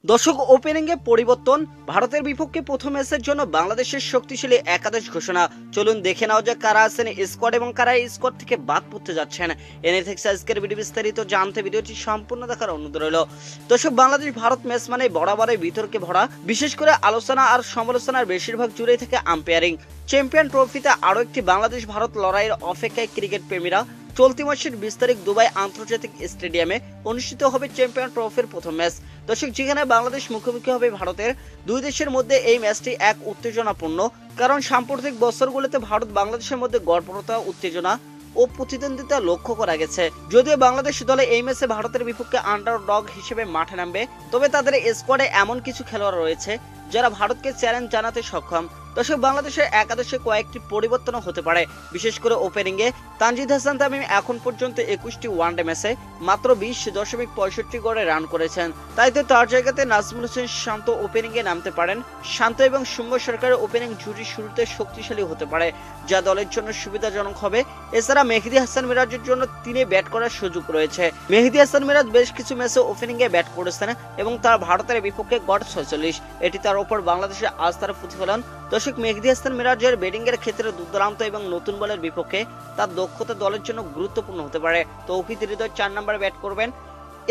দর্শক, ওপেনিং এ পরিবর্তন, ভারতের বিপক্ষে প্রথম ম্যাচের জন্য বাংলাদেশের শক্তিশালী একাদশ ঘোষণা। চলুন দেখে নাও যে কারা আছেন স্কোয়াড এবং কারা এই স্কোয়াড থেকে বাদ পড়তে যাচ্ছেন। এনে থেকে আজকের ভিডিও বিস্তারিত জানতে ভিডিওটি সম্পূর্ণ দেখার অনুরোধ রইল। দর্শক, বাংলাদেশ ভারত ম্যাচ মানে বরাবরই বিতর্কে ভরা, বিশেষ করে আলোচনা আর সমালোচনার বেশিরভাগ জুড়েই থাকে আম্পায়ারিং। চ্যাম্পিয়ন ট্রফিতে আরও একটি বাংলাদেশ ভারত লড়াইয়ের অপেক্ষায় ক্রিকেট প্রেমীরা। চলতি মাসের 20 তারিখ দুবাই আন্তর্জাতিক স্টেডিয়ামে অনুষ্ঠিত হবে চ্যাম্পিয়ন ট্রফির প্রথম ম্যাচ। দর্শক, যেখানে বাংলাদেশ মুখোমুখি হবে ভারতের। দুই দেশের মধ্যে এই ম্যাচটি এক উত্তেজনাপূর্ণ, কারণ সাম্প্রতিক বছরগুলোতে ভারত বাংলাদেশের মধ্যে গড়পড়তা উত্তেজনা ও প্রতিদ্বন্দ্বিতা লক্ষ্য করা গেছে। যদিও বাংলাদেশ দলে এই ম্যাচে ভারতের বিপক্ষে আন্ডারডগ হিসেবে মাঠে নামবে, তবে তাদের স্কোয়াডে এমন কিছু খেলোয়াড় রয়েছে যারা ভারতকে চ্যালেঞ্জ জানাতে সক্ষম। দর্শক, বাংলাদেশের একাদশে কয়েকটি পরিবর্তনও হতে পারে, বিশেষ করে ওপেনিং এ। তানজিদ হাসান তামিম এখন পর্যন্ত 21টি ওয়ানডে ম্যাচে মাত্র 20.65 গড়ে রান করেছেন। তাই তো তার জায়গাতে নাজমুল হোসেন শান্ত ওপেনিং এ নামতে পারেন। শান্ত এবং সৌম্য সরকারের ওপেনিং জুটি শুরুতে শক্তিশালী হতে পারে, যা দলের জন্য সুবিধাজনক হবে। এছাড়া মেহেদী হাসান মিরাজের জন্য তিনি ব্যাট করার সুযোগ রয়েছে। মেহেদী হাসান মিরাজ বেশ কিছু ম্যাচে ওপেনিং এ ব্যাট করেছেন এবং তার ভারতের বিপক্ষে গড় 46। এটি তার উপর বাংলাদেশের আস্থার প্রতিফলন। দর্শক, মেহেদী হাসান মিরাজের ব্যাটিং এর ক্ষেত্রে দুর্দান্ত এবং নতুন বলের বিপক্ষে তার দক্ষতা দলের জন্য গুরুত্বপূর্ণ হতে পারে। তৌহিদ হৃদয় 4 নম্বরে ব্যাট করবেন।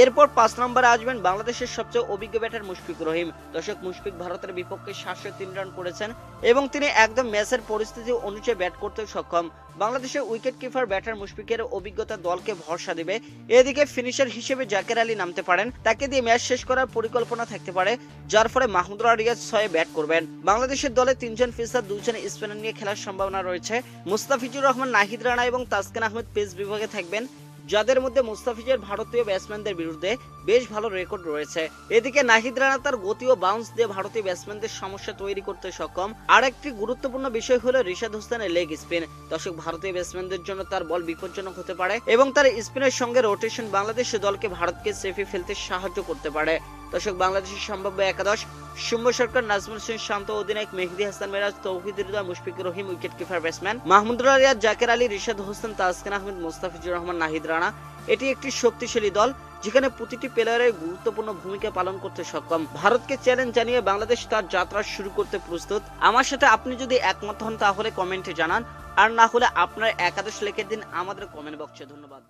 এরপর 5 নম্বরে আসবেন বাংলাদেশের সবচেয়ে অভিজ্ঞ ব্যাটার মুশফিকুর রহিম। দর্শক, মুশফিক ভারতের বিপক্ষে 703 রান করেছেন এবং তিনি একদম ম্যাচের পরিস্থিতি অনুযায়ী ব্যাট করতে সক্ষম। বাংলাদেশের উইকেট কিপার ব্যাটার মুশফিকের অভিজ্ঞতা দলকে ভরসা দিবে। এদিকে ফিনিশার হিসেবে জাকের আলী নামতে পারেন, তাকে দিয়ে ম্যাচ শেষ করার পরিকল্পনা থাকতে পারে, যার ফলে মাহমুদুল্লাহ রিয়াজ 6 ব্যাট করবেন। বাংলাদেশের দলে 3 জন পেসার 2 জন স্পিনার নিয়ে খেলার সম্ভাবনা রয়েছে। মুস্তাফিজুর রহমান, নাহিদ রানা এবং তাসকিন আহমেদ পেস বিভাগে থাকবেন, যাদের মধ্যে মুস্তাফিজের ভারতীয় ব্যাটসম্যানদের বিরুদ্ধে বেশ ভালো রেকর্ড রয়েছে। এদিকে নাহিদ রানা তার গতি ও বাউন্স দিয়ে ভারতীয় ব্যাটসম্যানদের সমস্যা তৈরি করতে সক্ষম। আর একটি গুরুত্বপূর্ণ বিষয় হলো রিশাদ হোসেনের লেগ স্পিন। দর্শক, ভারতীয় ব্যাটসম্যানদের জন্য তার বল বিপজ্জনক হতে পারে এবং তার স্পিনের সঙ্গে রোটেশন বাংলাদেশ দলকে ভারতকে সেফে ফেলতে সাহায্য করতে পারে। দর্শক, বাংলাদেশের সম্ভাব্য একাদশ: সৌম্য সরকার, নাজমুল হোসেন শান্ত অধিনায়ক, Mehedi Hasan Miraz, Towhid Hridoy, Mushfiqur Rahim wicket keeper batsman, Mahmudullah Riyad, Jaker Ali, Rishad Hossain, Taskin Ahmed, Mustafizur Rahman, Nahid Rana. এটি একটি শক্তিশালী দল, যেখানে প্রতিটি প্লেয়ারের গুরুত্বপূর্ণ ভূমিকা পালন করতে সক্ষম। ভারতকে চ্যালেঞ্জ জানিয়ে বাংলাদেশ তার যাত্রা শুরু করতে প্রস্তুত। আমার সাথে আপনি যদি একমত হন তাহলে কমেন্টে জানান, আর না হলে আপনার একাদশ লিখে দিন আমাদের কমেন্ট বক্সে। ধন্যবাদ।